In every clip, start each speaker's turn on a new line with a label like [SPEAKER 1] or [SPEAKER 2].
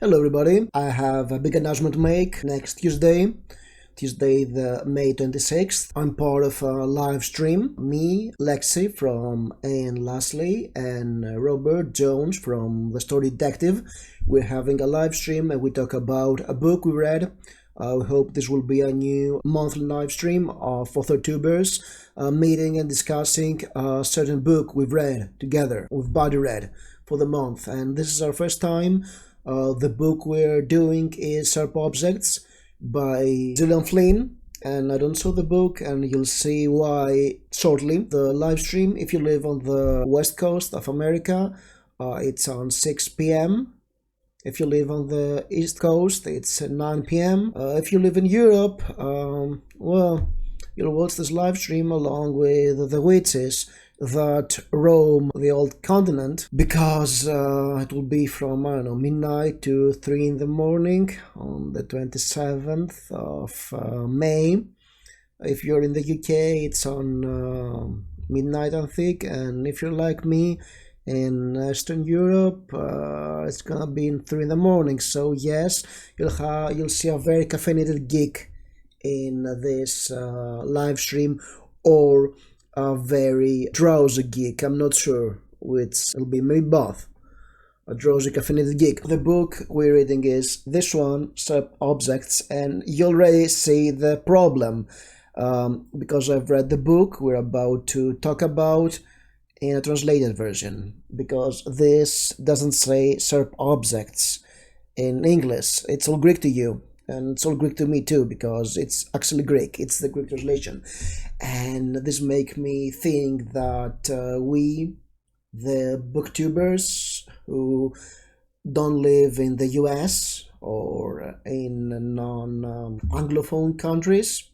[SPEAKER 1] Hello everybody, I have a big announcement to make next Tuesday the May 26th. I'm part of a live stream. Me, Lexi from and Leslie and Robert Jones from The Story Detective. We're having a live stream and we talk about a book we read. We hope this will be a new monthly live stream for Booktuber, meeting and discussing a certain book we've read together, we've body read for the month. And this is our first time. The book we're doing is Sharp Objects by Gillian Flynn, and I don't saw the book, and you'll see why shortly. The live stream, if you live on the west coast of America, it's on 6 p.m. If you live on the east coast, it's 9 p.m. If you live in Europe, you'll watch this live stream along with the witches that roam the old continent, because it will be from, I don't know, midnight to 3 in the morning on the 27th of May. If you're in the UK, it's on midnight, I think, and if you're like me in Eastern Europe, it's gonna be in 3 in the morning. So yes, you'll see a very caffeinated geek in this live stream, or a very drowsy geek. I'm not sure which it'll be, maybe both. A drowsy caffeinated geek. The book we're reading is this one, Sub Objects, and you already see the problem, because I've read the book we're about to talk about in a translated version, because this doesn't say Sharp Objects in English. It's all Greek to you, and it's all Greek to me too, because it's actually Greek. It's the Greek translation, and this make me think that we, the booktubers who don't live in the US or in non-Anglophone countries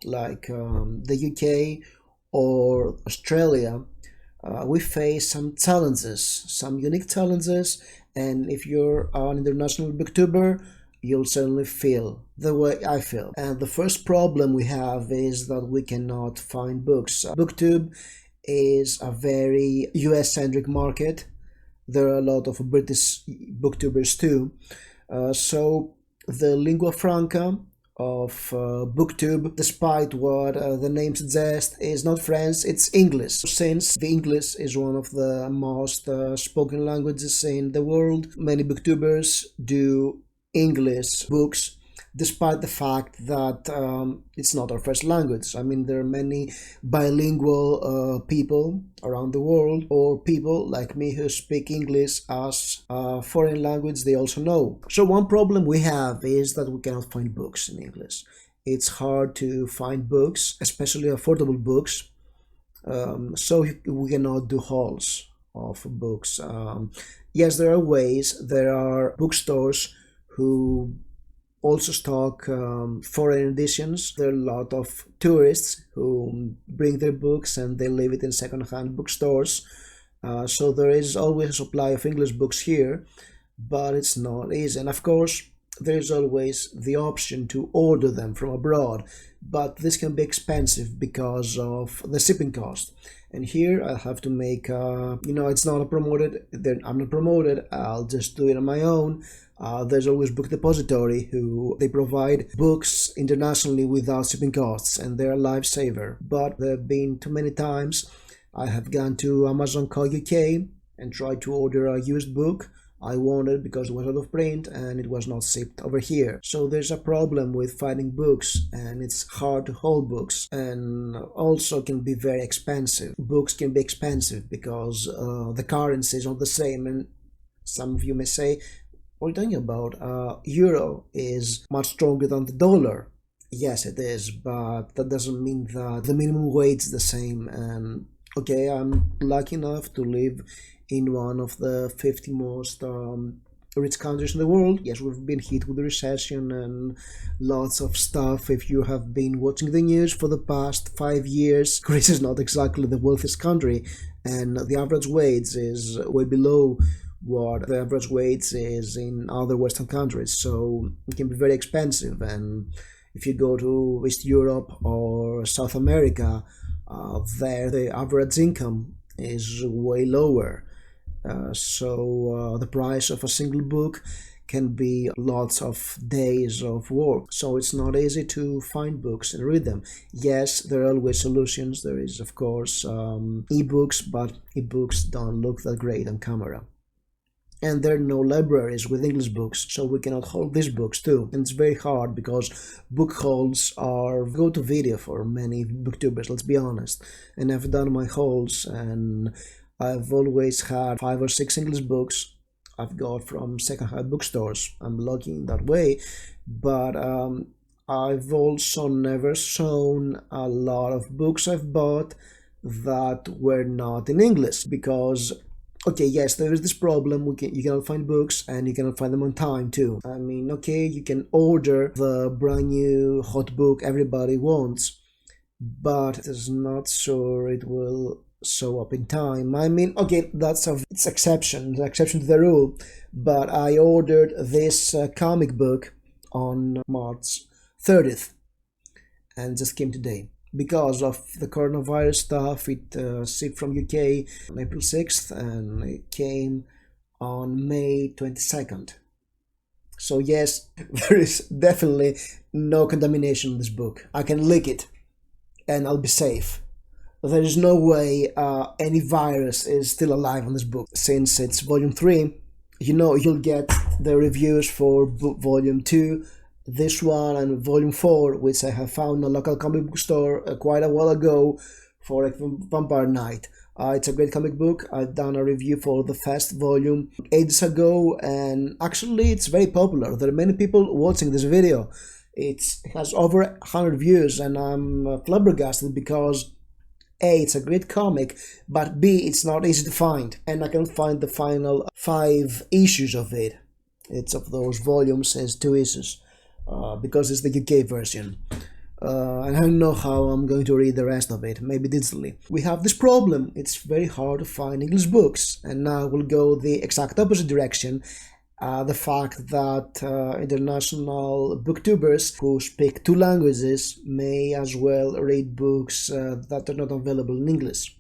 [SPEAKER 1] like the UK or Australia, we face some challenges, some unique challenges, and if you're an international booktuber, you'll certainly feel the way I feel. And the first problem we have is that we cannot find books. Booktube is a very US-centric market. There are a lot of British booktubers too. So the lingua franca of Booktube, despite what the name suggests, is not French, it's English. Since the English is one of the most spoken languages in the world, many booktubers do English books, despite the fact that it's not our first language. I mean, there are many bilingual people around the world, or people like me who speak English as a foreign language they also know. So one problem we have is that we cannot find books in English. It's hard to find books, especially affordable books, so we cannot do hauls of books. Yes, there are ways. There are bookstores who also stock foreign editions. There are a lot of tourists who bring their books and they leave it in second-hand bookstores. So there is always a supply of English books here, but it's not easy. And of course, there is always the option to order them from abroad, but this can be expensive because of the shipping cost. And here I have to make, it's not a promoted, I'm not promoted, I'll just do it on my own. There's always Book Depository, who they provide books internationally without shipping costs, and they're a lifesaver. But there have been too many times I have gone to Amazon Co. UK and tried to order a used book I wanted because it was out of print and it was not shipped over here. So there's a problem with finding books, and it's hard to hold books, and also can be very expensive. Books can be expensive because the currency is not the same, and some of you may say, what are you talking about? Euro is much stronger than the dollar. Yes, it is, but that doesn't mean that the minimum wage is the same. And okay, I'm lucky enough to live in one of the 50 most rich countries in the world. Yes, we've been hit with the recession and lots of stuff. If you have been watching the news for the past 5 years, Greece is not exactly the wealthiest country, and the average wage is way below what the average wage is in other Western countries. So it can be very expensive. And if you go to East Europe or South America, there the average income is way lower. So the price of a single book can be lots of days of work. So it's not easy to find books and read them. Yes, there are always solutions. There is, of course, ebooks, but ebooks don't look that great on camera. And there are no libraries with English books, so we cannot hold these books too. And it's very hard because book hauls are go-to video for many booktubers, let's be honest. And I've done my hauls, and I've always had 5 or 6 English books I've got from secondhand bookstores. I'm lucky in that way, but I've also never shown a lot of books I've bought that were not in English because okay, yes, there is this problem. You cannot find books and you cannot find them on time too. I mean, okay, you can order the brand new hot book everybody wants, but it's not sure it will show up in time. I mean, okay, it's exception to the rule. But I ordered this comic book on March 30th, and just came today. Because of the coronavirus stuff, it shipped from UK on April 6th and it came on May 22nd. So yes, there is definitely no contamination in this book. I can lick it and I'll be safe. There is no way any virus is still alive on this book. Since it's volume 3, you'll get the reviews for volume 2, this one, and volume 4, which I have found in a local comic book store quite a while ago for a Vampire Night. It's a great comic book. I've done a review for the first volume ages ago, and actually it's very popular. There are many people watching this video. It has over 100 views, and I'm flabbergasted because A, it's a great comic, but B, it's not easy to find, and I can't find the final 5 issues of it. It's of those volumes, it's 2 issues. Because it's the UK version. And I don't know how I'm going to read the rest of it, maybe digitally. We have this problem, it's very hard to find English books, and now we'll go the exact opposite direction. The fact that international booktubers who speak 2 languages may as well read books that are not available in English.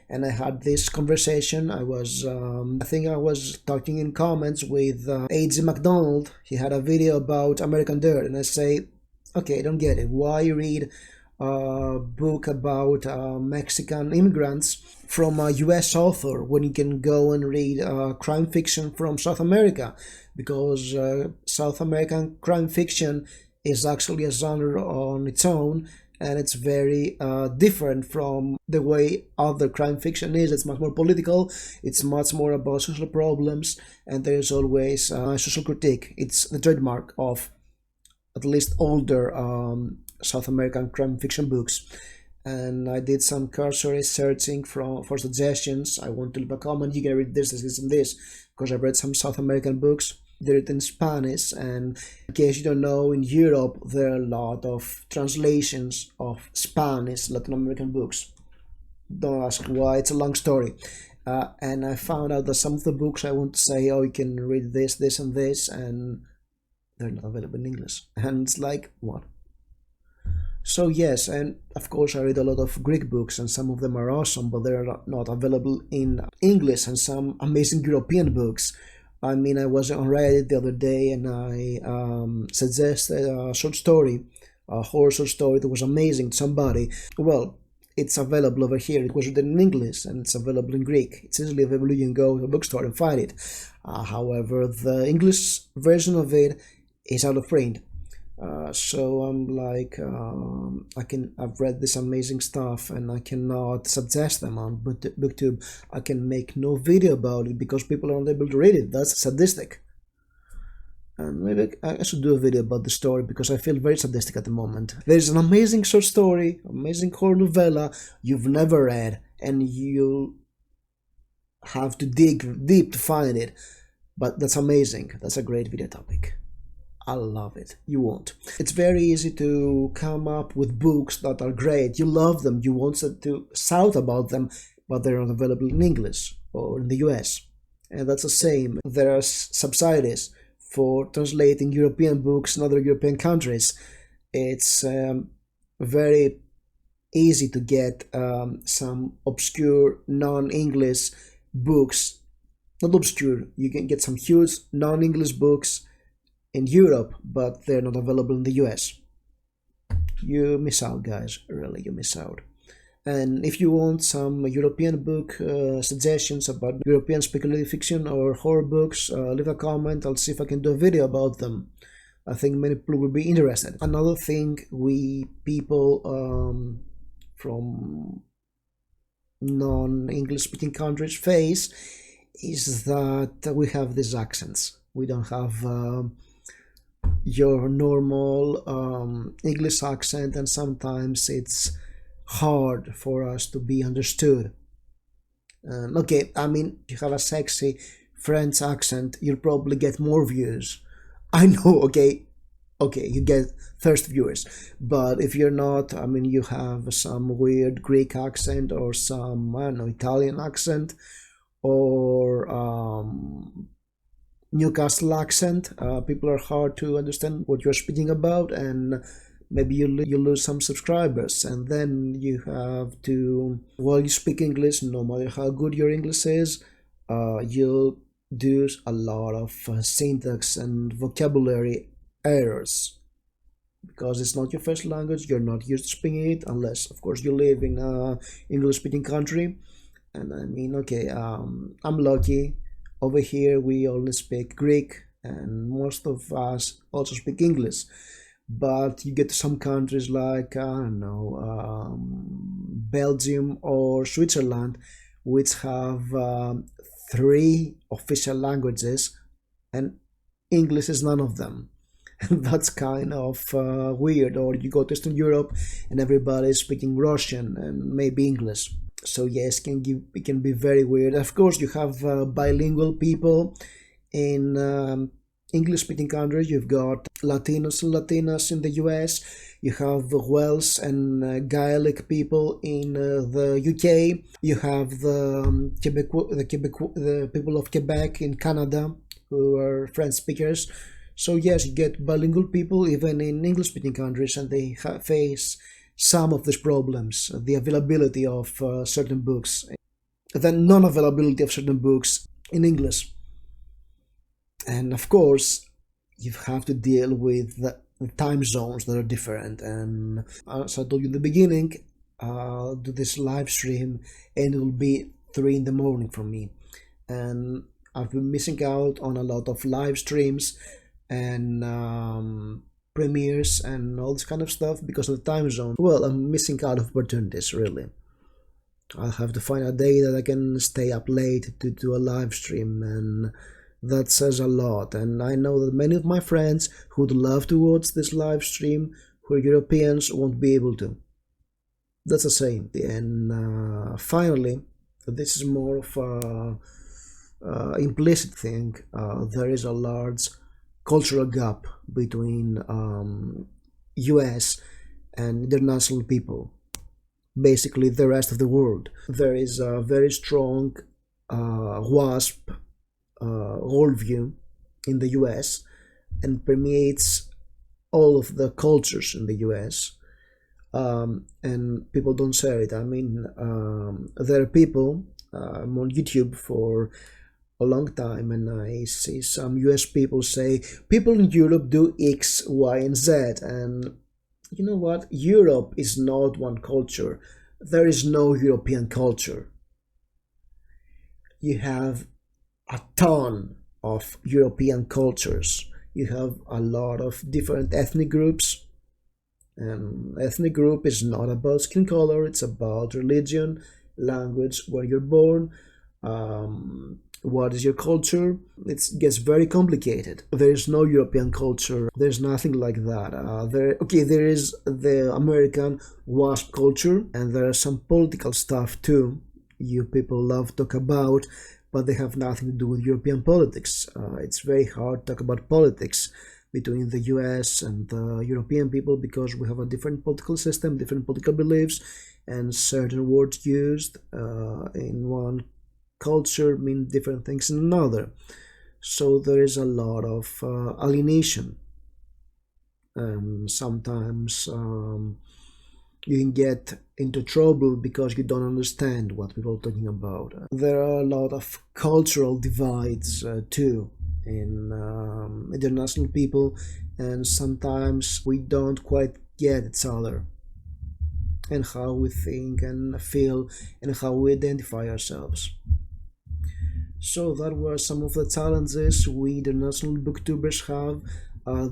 [SPEAKER 1] And I had this conversation. I think I was talking in comments with A.G. McDonald. He had a video about American Dirt, and I say, okay, I don't get it. Why read a book about Mexican immigrants from a US author when you can go and read crime fiction from South America? Because South American crime fiction is actually a genre on its own, and it's very different from the way other crime fiction is. It's much more political, it's much more about social problems, and there's always social critique. It's the trademark of at least older South American crime fiction books. And I did some cursory searching for suggestions. I want to leave a comment, you can read this, and this, because I've read some South American books. They're written in Spanish, and in case you don't know, in Europe there are a lot of translations of Spanish Latin American books. Don't ask why, it's a long story. And I found out that some of the books I want to say, oh, you can read this, this, and this, and they're not available in English. And it's like, what? So yes, and of course I read a lot of Greek books, and some of them are awesome, but they're not available in English, and some amazing European books. I mean, I was on Reddit the other day and I suggested a short story, a horror short story that was amazing to somebody. Well, it's available over here. It was written in English and it's available in Greek. It's easily available. You can go to a bookstore and find it. However, the English version of it is out of print. So I'm like, I've read this amazing stuff and I cannot suggest them on Booktube. I can make no video about it because people are not able to read it. That's sadistic. And maybe I should do a video about the story because I feel very sadistic at the moment. There's an amazing short story, amazing horror novella you've never read, and you'll have to dig deep to find it. But that's amazing. That's a great video topic. I love it. You won't. It's very easy to come up with books that are great. You love them. You want to shout about them, but they're not available in English or in the US. And that's the same. There are subsidies for translating European books in other European countries. It's very easy to get some obscure non-English books not obscure. You can get some huge non-English books in Europe, but they're not available in the US. You miss out, guys. Really, you miss out. And if you want some European book suggestions about European speculative fiction or horror books, leave a comment. I'll see if I can do a video about them. I think many people will be interested. Another thing we people from non-English speaking countries face is that we have these accents. We don't have your normal English accent, and sometimes it's hard for us to be understood. Okay, I mean, if you have a sexy French accent, you'll probably get more views. I know, okay, you get first viewers, but if you're not, I mean, you have some weird Greek accent or some, I don't know, Italian accent or Newcastle accent, people are hard to understand what you're speaking about, and maybe you lose some subscribers. And then you have to, while you speak English, no matter how good your English is, you'll do a lot of syntax and vocabulary errors because it's not your first language. You're not used to speaking it, unless of course you live in a English speaking country. And I mean, okay, I'm lucky. Over here we only speak Greek, and most of us also speak English. But you get to some countries like, I don't know, Belgium or Switzerland, which have three official languages, and English is none of them. That's kind of weird. Or you go to Eastern Europe and everybody is speaking Russian and maybe English. So yes, it can be very weird. Of course, you have bilingual people in English-speaking countries. You've got Latinos and Latinas in the US. You have Welsh and Gaelic people in the UK. You have the people of Quebec in Canada who are French speakers. So yes, you get bilingual people even in English-speaking countries, and they face some of these problems: the availability of certain books, the non-availability of certain books in English. And of course, you have to deal with the time zones that are different. And as I told you in the beginning, I'll do this live stream and it will be 3 in the morning for me. And I've been missing out on a lot of live streams and premieres and all this kind of stuff because of the time zone. Well, I'm missing out of opportunities, really. I'll have to find a day that I can stay up late to do a live stream, and that says a lot. And I know that many of my friends who'd love to watch this live stream, who are Europeans, won't be able to. That's a shame. And finally, this is more of a implicit thing. There is a large cultural gap between US and international people, basically the rest of the world. There is a very strong WASP worldview in the US and permeates all of the cultures in the US, and people don't share it. I mean, there are people, I'm on YouTube for a long time, and I see some US people say people in Europe do X, Y, and Z. And you know what? Europe is not one culture. There is no European culture. You have a ton of European cultures. You have a lot of different ethnic groups. And ethnic group is not about skin color, it's about religion, language, where you're born, what is your culture. It gets very complicated. There is no European culture. There's nothing like that. There is the American WASP culture, and there are some political stuff too. You people love to talk about, but they have nothing to do with European politics. It's very hard to talk about politics between the US and the European people because we have a different political system, different political beliefs, and certain words used in one culture mean different things in another. So there is a lot of alienation. Sometimes you can get into trouble because you don't understand what people are talking about. There are a lot of cultural divides too in international people, and sometimes we don't quite get each other and how we think and feel and how we identify ourselves. So that were some of the challenges we international booktubers have.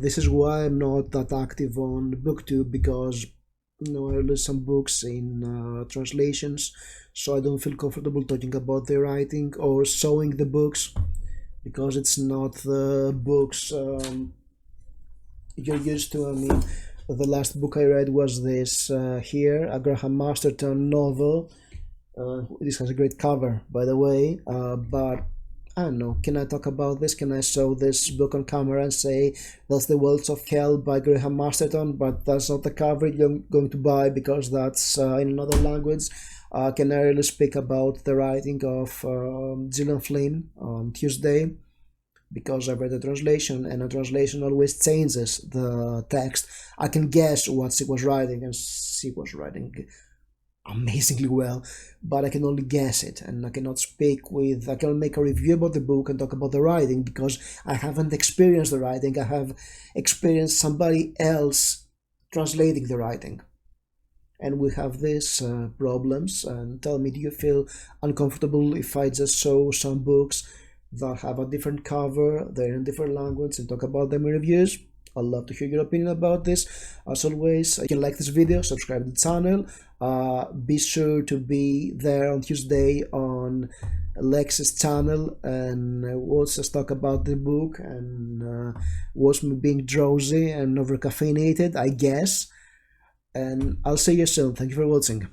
[SPEAKER 1] This is why I'm not that active on booktube, because I release some books in translations, so I don't feel comfortable talking about the writing or showing the books, because it's not the books you're used to. I mean, the last book I read was this here, a Graham Masterton novel. This has a great cover, by the way, but I don't know. Can I talk about this? Can I show this book on camera and say that's The Wells of Hell by Graham Masterton, but that's not the cover you're going to buy because that's in another language? Can I really speak about the writing of Gillian Flynn on Tuesday? Because I read a translation, and a translation always changes the text. I can guess what she was writing, and she was writing amazingly well, but I can only guess it, and I cannot I cannot make a review about the book and talk about the writing because I haven't experienced the writing. I have experienced somebody else translating the writing, and we have these problems. And tell me, do you feel uncomfortable if I just show some books that have a different cover, they're in different language, and talk about them in reviews? I'd love to hear your opinion about this. As always, you can like this video, subscribe to the channel. Be sure to be there on Tuesday on Lex's channel, and watch us talk about the book and watch me being drowsy and over caffeinated, I guess. And I'll see you soon. Thank you for watching.